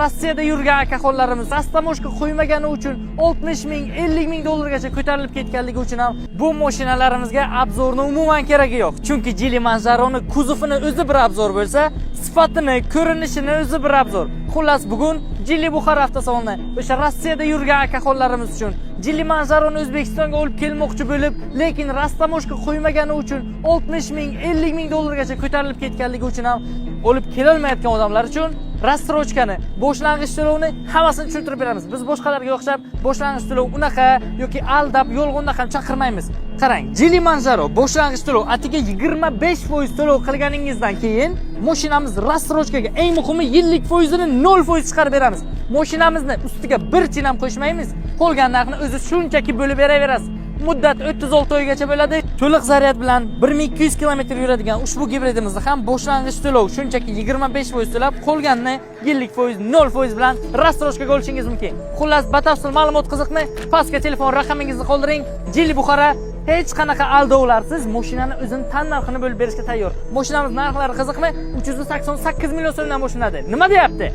Rossiyada yurgan akaxonlarimiz rastamoshka qo'ymagani uchun 60 ming, 50 ming dollargacha ko'tarilib ketganligi uchun ham bu mashinalarimizga obzorni umuman keragi yo'q. Chunki Geely Manzaro'ni kuzovini o'zi bir obzor bo'lsa, sifatini, ko'rinishini o'zi bir obzor. Xullas, bugun Geely Buxoro avtosaloni o'sha Rossiyada yurgan akaxonlarimiz uchun Geely Manzaro'ni O'zbekistonga olib kelmoqchi bo'lib, lekin rastamoshka qo'ymagani uchun 60 ming, 50 ming dollargacha ko'tarilib ketganligi uchun ham olib kela olmayotgan odamlar uchun rassrochkani, boshlang'ich to'lovni hammasini tushuntirib beramiz. Biz boshqalarga o'xshab boshlang'ich to'lov unaqa yoki aldab, yolg'onda ham chaqirmaymiz. Qarang, Geely Manzaro boshlang'ich to'lov atiga 25% to'lov qilganingizdan keyin mashinamiz rassrochkaga eng muhimi yillik foizini 0% chiqarib beramiz. Mashinamizni ustiga bir chin ham qo'shmaymiz. Qolgan narxni o'zi shunchaki bo'lib beraverasiz. Muddat 36 oygacha bo'ladi. To'liq zaryad bilan 1200 km yuradigan ushbu gibridimizni ham boshlang'ich to'lov shunchaki 25% to'lab, qolganini yillik foiz 0% bilan rassrochkaga olishingiz mumkin. Xullas, batafsil ma'lumot qiziqmi? Pastga telefon raqamingizni qoldiring. Geely Buxoro hech qanaqa aldovlarsiz mashinani o'zini tan narxini bo'lib berishga tayyor. Mashinamiz narxlari qiziqmi? 388 million so'mdan boshlanadi. Nima deyapti?